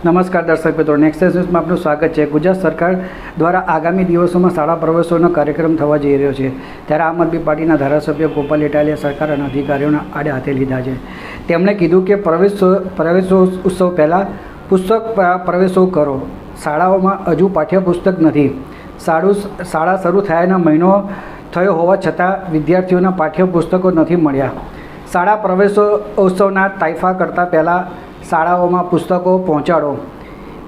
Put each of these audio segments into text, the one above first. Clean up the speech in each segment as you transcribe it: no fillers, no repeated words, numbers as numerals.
નમસ્કાર દર્શક મિત્રો, નેક્સસ ન્યૂઝમાં આપનું સ્વાગત છે। ગુજરાત સરકાર દ્વારા આગામી દિવસોમાં શાળા પ્રવેશોનો કાર્યક્રમ થવા જઈ રહ્યો છે, ત્યારે આમ આદમી પાર્ટીના ધારાસભ્ય ગોપાલ ઇટાલિયાએ સરકાર અને અધિકારીઓના આડે હાથે લીધા છે। તેમણે કીધું કે પ્રવેશોત્સવ પહેલાં પુસ્તક પ્રવેશો કરો। શાળાઓમાં હજુ પાઠ્યપુસ્તક નથી। શાળા શરૂ થયાના મહિનો થયો હોવા છતાં વિદ્યાર્થીઓના પાઠ્યપુસ્તકો નથી મળ્યા। શાળા પ્રવેશોત્સવના તાઇફા કરતાં પહેલાં શાળાઓમાં પુસ્તકો પહોંચાડો।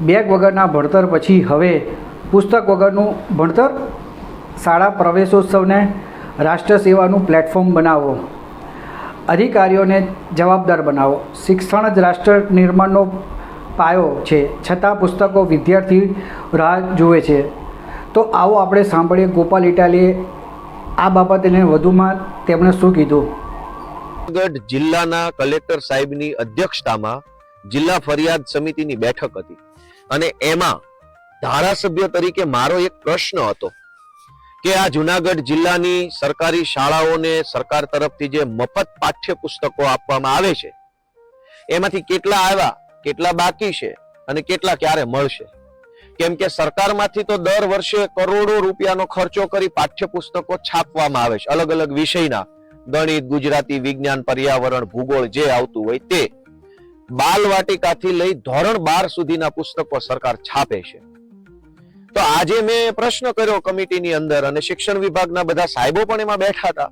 બેગ વગરના ભણતર પછી હવે પુસ્તક વગરનું ભણતર। શાળા પ્રવેશોત્સવને રાષ્ટ્ર સેવાનું પ્લેટફોર્મ બનાવો। અધિકારીઓને જવાબદાર બનાવો। શિક્ષણ જ રાષ્ટ્ર નિર્માણનો પાયો છે, છતાં પુસ્તકો વિદ્યાર્થી રાહ જુએ છે। તો આવો આપણે સાંભળીએ ગોપાલ ઇટાલીએ આ બાબતને વધુમાં તેમણે શું કીધું। જૂનાગઢ જિલ્લાના કલેક્ટર સાહેબની અધ્યક્ષતામાં જિલ્લા ફરિયાદ સમિતિની બેઠક હતી અને એમાં ધારાસભ્ય તરીકે મારો એક પ્રશ્ન હતો કે આ જૂનાગઢ જિલ્લાની સરકારી શાળાઓને સરકાર તરફથી જે મફત પાઠ્યપુસ્તકો આપવામાં આવે છે એમાંથી કેટલા આવ્યા, કેટલા બાકી છે અને કેટલા ક્યારે મળશે। કેમ કે સરકારમાંથી તો દર વર્ષે કરોડો રૂપિયાનો ખર્ચો કરી પાઠ્યપુસ્તકો છાપવામાં આવે છે, અલગ અલગ વિષયના, ગણિત, ગુજરાતી, વિજ્ઞાન, પર્યાવરણ, ભૂગોળ જે આવતું હોય તે। બાલવાટિકાથી લઈ ધોરણ 12 સુધીના પુસ્તકો સરકાર છાપે છે। તો આજે મેં પ્રશ્ન કર્યો કમિટીની અંદર અને શિક્ષણ વિભાગના બધા સાહેબો પણ એમાં બેઠા હતા।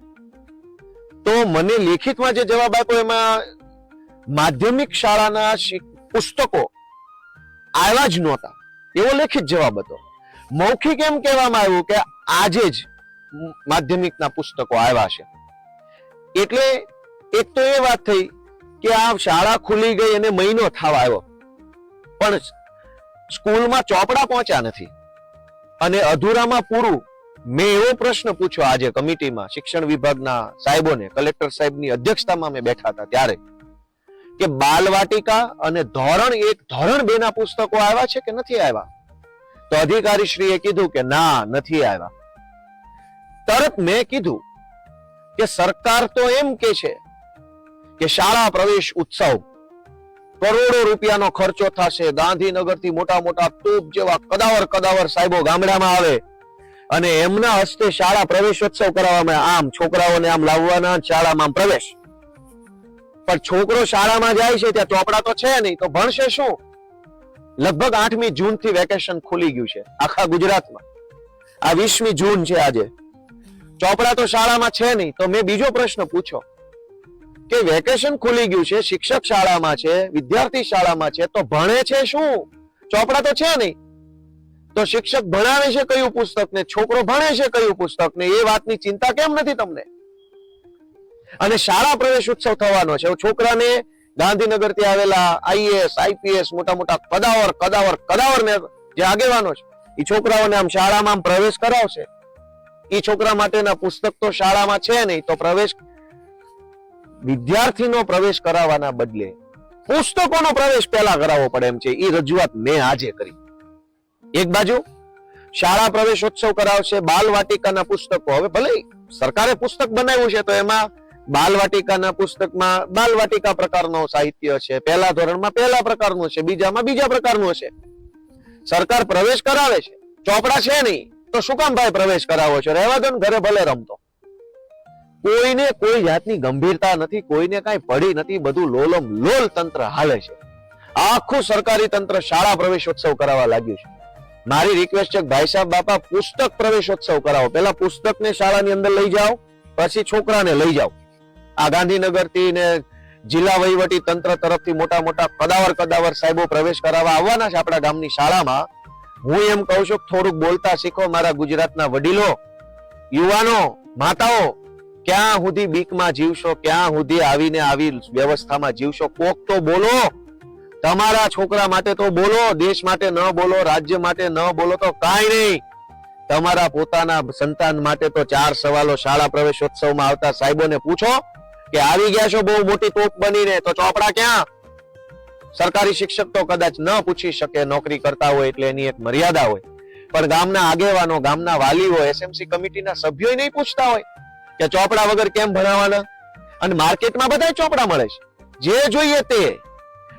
તો મને લેખિતમાં જે જવાબ આપ્યો એમાં માધ્યમિક શાળાના પુસ્તકો આવ્યા જ નહોતા, એવો લેખિત જવાબ હતો। મૌખિક એમ કહેવામાં આવ્યું કે આજે જ માધ્યમિકના પુસ્તકો આવ્યા છે। એટલે એક તો એ વાત થઈ કે આ શાળા ખુલી ગઈ અને મહિનો થવા આવ્યો પણ સ્કૂલમાં ચોપડા પહોંચ્યા નથી અને અધૂરામાં પૂરું। મેં એવો પ્રશ્ન પૂછ્યો આજે કમિટીમાં શિક્ષણ વિભાગના સાહેબોને, કલેક્ટર સાહેબની અધ્યક્ષતામાં મેં બેઠા હતા ત્યારે, કે બાલવાટિકા અને ધોરણ 1, ધોરણ 2 ના પુસ્તકો આવ્યા છે કે નથી આવ્યા? તો અધિકારીશ્રીએ કીધું કે ના, નથી આવ્યા। તરત મેં કીધું કે સરકાર તો એમ કે છે કે શાળા પ્રવેશ ઉત્સવ કરોડો રૂપિયાનો ખર્ચો થશે, ગાંધીનગરથી મોટા મોટા તોપ જેવા કદાવર સાહેબો ગામડામાં આવે અને એમના હસ્તે શાળા પ્રવેશોત્સવ કરાવવામાં, આમ છોકરાઓને આમ લાવવાના, શાળામાં પ્રવેશ। પણ છોકરો શાળામાં જાય છે ત્યાં ચોપડા તો છે નહીં, તો ભણશે શું? લગભગ 8મી જૂનથી વેકેશન ખુલી ગયું છે આખા ગુજરાતમાં। આ 20મી જૂન છે આજે, ચોપડા તો શાળામાં છે નહીં। તો મેં બીજો પ્રશ્ન પૂછ્યો કે વેકેશન ખુલી ગયું છે, શિક્ષક શાળામાં છે, વિદ્યાર્થી શાળામાં છે, તો ભણે છે શું? ચોપડા તો છે નહીં, તો શિક્ષક ભણાવે છે કયું પુસ્તક ને છોકરો ભણે છે કયું પુસ્તક ને? એ વાતની ચિંતા કેમ નથી તમને? અને શાળા પ્રવેશ ઉત્સવ થવાનો છે, છોકરાને ગાંધીનગરથી આવેલા આઈએએસ, આઈપીએસ, મોટા મોટા કદાવર ને જે આગેવાનો છે એ છોકરાઓને આમ શાળામાં પ્રવેશ કરાવશે। એ છોકરા માટેના પુસ્તક તો શાળામાં છે નહીં, તો પ્રવેશ, વિદ્યાર્થીનો પ્રવેશ કરાવવાના બદલે પુસ્તકોનો પ્રવેશ પહેલા કરાવવો પડે એમ છે। એ રજૂઆત મેં આજે કરી। એક બાજુ શાળા પ્રવેશોત્સવ કરાવશે, બાલવાટિકાના પુસ્તકો, હવે ભલે સરકારે પુસ્તક બનાવ્યું છે તો એમાં બાલવાટિકાના પુસ્તકમાં બાલવાટિકા પ્રકારનો સાહિત્ય છે, પહેલા ધોરણમાં પહેલા પ્રકારનું છે, બીજામાં બીજા પ્રકારનું છે। સરકાર પ્રવેશ કરાવે છે, ચોપડા છે નહીં, તો શું કામ ભાઈ પ્રવેશ કરાવો છો? રહેવા દો ને, ઘરે ભલે રમતો। કોઈને કોઈ જાતની ગંભીરતા નથી, કોઈને કાંઈ પડી નથી, બધું લોલમ લોલ તંત્ર હાલે છે। આખું સરકારી તંત્ર શાળા પ્રવેશોત્સવ કરાવવા લાગ્યું છે। મારી રિક્વેસ્ટ છે ભાઈ સાહેબ, બાપા પુસ્તક પ્રવેશોત્સવ કરાવો। પહેલા પુસ્તકને શાળાની અંદર લઈ જાઓ, પછી છોકરાને લઈ જાઓ। આ ગાંધીનગરથી ને જિલ્લા વહીવટી તંત્ર તરફથી મોટા મોટા કદાવર સાહેબો પ્રવેશ કરાવવા આવવાના છે આપણા ગામની શાળામાં। હું એમ કહું છું થોડુંક બોલતા શીખો મારા ગુજરાતના વડીલો, યુવાનો, માતાઓ। ક્યાં સુધી બીકમાં જીવશો? ક્યાં સુધી આવીને આવી વ્યવસ્થામાં જીવશો? કોક તો બોલો, તમારા છોકરા માટે તો બોલો, દેશ માટે ન બોલો, રાજ્ય માટે ન બોલો તો કાંઈ નહીં। તમારા પોતાના સંતાન માટે તો 4 સવાલો શાળા પ્રવેશોત્સવમાં આવતા સાહેબોને પૂછો કે આવી ગયા છો બહુ મોટી તોપ બનીને, તો ચોપડા ક્યાં? સરકારી શિક્ષક તો કદાચ ન પૂછી શકે, નોકરી કરતા હોય એટલે એની એક મર્યાદા હોય, પણ ગામના આગેવાનો, ગામના વાલીઓ, એસએમસી કમિટીના સભ્યો નહીં પૂછતા હોય કે ચોપડા વગર કેમ ભણાવવાના? અને માર્કેટમાં બધા ચોપડા મળે છે, જે જોઈએ તે।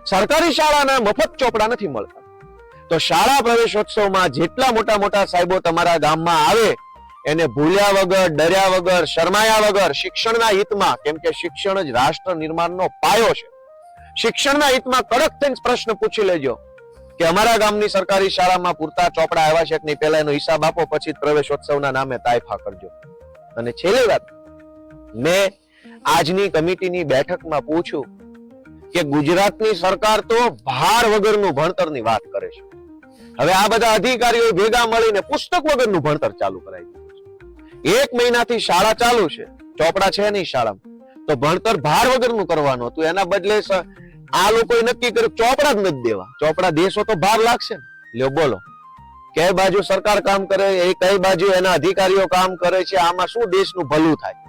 સરકારી શાળાના મફત ચોપડા નથી મળતા. તો શાળા પ્રવેશોત્સવમાં જેટલા મોટા મોટા સાહેબો તમારા ગામમાં આવે એને ભૂલ્યા વગર, ડર્યા વગર, શરમાયા વગર શિક્ષણના હિતમાં, કેમ કે શિક્ષણ જ રાષ્ટ્ર નિર્માણનો પાયો છે, શિક્ષણના હિતમાં કડક થઈને પ્રશ્ન પૂછી લેજો કે અમારા ગામની સરકારી શાળામાં પૂરતા ચોપડા આવ્યા છે કે નહીં, પહેલા એનો હિસાબ આપો, પછી પ્રવેશોત્સવના નામે તાયફા કરજો. અને છેલ્લી વાત, મેં આજની કમિટીની બેઠકમાં પૂછ્યું કે ગુજરાતની સરકાર તો ભાર વગરનું ભણતરની વાત કરે છે. હવે આ બધા અધિકારીઓ ભેગા મળીને પુસ્તક વગરનું ભણતર ચાલુ કરાવી દીધું છે. 1 મહિનાથી શાળા ચાલુ છે, ચોપડા છે નહીં શાળામાં, તો ભણતર ભાર વગરનું કરવાનું હતું. એના બદલે આ લોકોએ નક્કી કર્યું ચોપડા જ નથી દેવા. ચોપડા દેશો તો ભાર લાગશે ને. લ્યો બોલો, કઈ બાજુ સરકાર કામ કરે, એ કઈ બાજુ એના અધિકારીઓ કામ કરે છે, આમાં શું દેશનું ભલું થાય?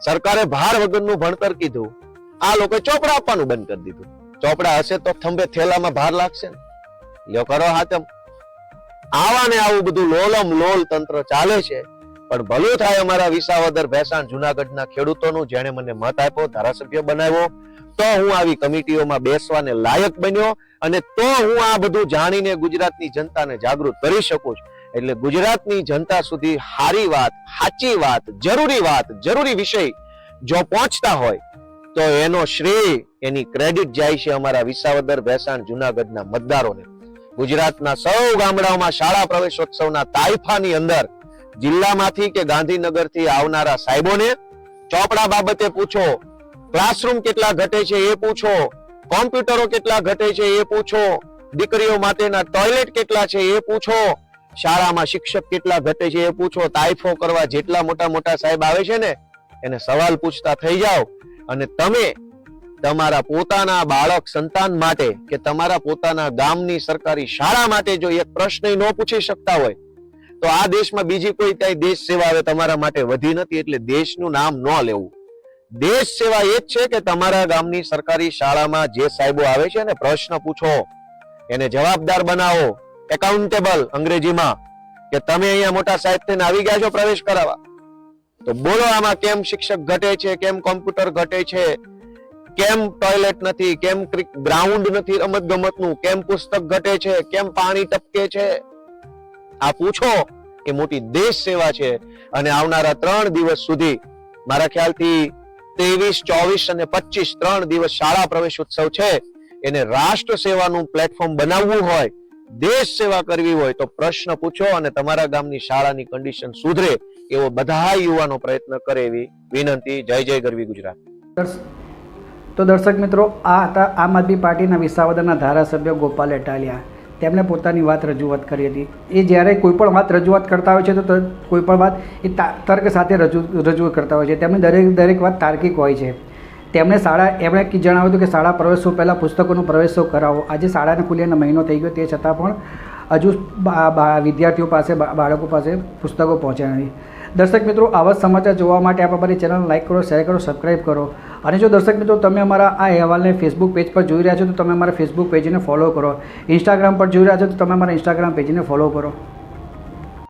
સરકારે ભાર વગરનું ભણતર કીધું, આ લોકોએ ચોપડા આપવાનું બંધ કરી દીધું. ચોપડા હશે તો થંભે થેલામાં ભાર લાગશે ને. લ્યો કરો હાથમ. આવા ને આવું બધું લોલમ લોલ તંત્ર ચાલે છે. પણ ભલું થાય અમારા વિસાવદર, ભેસાણ, જુનાગઢના ખેડૂતોનું, જેણે મને મત આપ્યો, ધારાસભ્ય બનાવ્યો, તો હું આવી કમિટીઓમાં બેસવાને લાયક બન્યો, અને તો હું આ બધું જાણીને ગુજરાતની જનતાને જાગૃત કરી શકું છું. એટલે ગુજરાતની જનતા સુધી સારી વાત, સાચી વાત, જરૂરી વિષય જો પહોંચતા હોય તો એનો શ્રેય, એની ક્રેડિટ જાય છે અમારા વિસાવદર, ભેસાણ, જુનાગઢના મતદારોને. ગુજરાતના સૌ ગામડાઓમાં શાળા પ્રવેશોત્સવના તાઇફાની અંદર જિલ્લામાંથી કે ગાંધીનગરથી આવનારા સાહેબોને ચોપડા બાબતે પૂછો, ક્લાસરૂમ કેટલા ઘટે છે એ પૂછો, કોમ્પ્યુટરો કેટલા ઘટે છે એ પૂછો, દીકરીઓ માટેના ટોયલેટ કેટલા છે એ પૂછો, શાળામાં શિક્ષક કેટલા ઘટે છે એ પૂછો. તાઇફો કરવા જેટલા મોટા મોટા સાહેબ આવે છે ને, એને સવાલ પૂછતા થઈ જાઓ. અને તમે તમારા પોતાના બાળક સંતાન માટે કે તમારા પોતાના ગામની સરકારી શાળા માટે જો એક પ્રશ્ન ન પૂછી શકતા હોય તો આ દેશમાં બીજી કોઈ કઈ દેશ સેવા હવે તમારા માટે વધી નથી. એટલે દેશનું નામ ન લેવું. દેશ સેવા એ જ છે કે તમારા ગામની સરકારી શાળામાં જે સાહેબો આવે છે ને, પ્રશ્ન પૂછો, એને જવાબદાર બનાવો, એકાઉન્ટેબલ અંગ્રેજીમાં, કે તમે અહીંયા મોટા સાહેબ થઈને આવી ગયા છો પ્રવેશ કરાવવા, તો બોલો આમાં કેમ શિક્ષક ઘટે છે, કેમ કોમ્પ્યુટર ઘટે છે, કેમ ટોયલેટ નથી, કેમ ગ્રાઉન્ડ નથી રમત ગમતનું, કેમ પુસ્તક ઘટે છે, કેમ પાણી ટપકે છે. આ પૂછો એ મોટી દેશ સેવા છે. અને આવનારા 3 દિવસ સુધી, મારા ખ્યાલથી 23, 24 અને 25 3 દિવસ શાળા પ્રવેશ ઉત્સવ છે, એને રાષ્ટ્ર સેવાનું પ્લેટફોર્મ બનાવવું હોય, દેશ સેવા કરવી હોય તો પ્રશ્ન પૂછો અને તમારા ગામની શાળાની કન્ડિશન સુધરે એવો બધા યુવાનો પ્રયત્ન કરે એવી વિનંતી. જય જય ગરવી ગુજરાત. તો દર્શક મિત્રો, આ હતા આમ આદમી પાર્ટીના વિસાવદરના ધારાસભ્ય ગોપાલ ઇટાલિયા. તેમણે પોતાની વાત રજૂઆત કરી હતી. એ જ્યારે કોઈ પણ વાત રજૂઆત કરતા હોય છે તો કોઈ પણ વાત એ તર્ક સાથે રજૂ કરતા હોય છે. તેમની દરેક વાત તાર્કિક હોય છે. એમણે જણાવ્યું હતું કે શાળા પ્રવેશો પહેલાં પુસ્તકોનો પ્રવેશો કરાવો. આજે શાળાને ખુલ્યાનો મહિનો થઈ ગયો, તે છતાં પણ હજુ વિદ્યાર્થીઓ પાસે, બાળકો પાસે પુસ્તકો પહોંચ્યા નથી. દર્શક મિત્રો, આવા સમાચાર જોવા માટે આપ અમારી ચેનલ લાઈક કરો, શેર કરો, સબસ્ક્રાઈબ કરો. અને જો દર્શક મિત્રો તમે અમારા આ અહેવાલને ફેસબુક પેજ પર જોઈ રહ્યા છો તો તમે અમારા ફેસબુક પેજને ફોલો કરો. ઇન્સ્ટાગ્રામ પર જોઈ રહ્યા છો તો તમે અમારા ઇન્સ્ટાગ્રામ પેજને ફોલો કરો.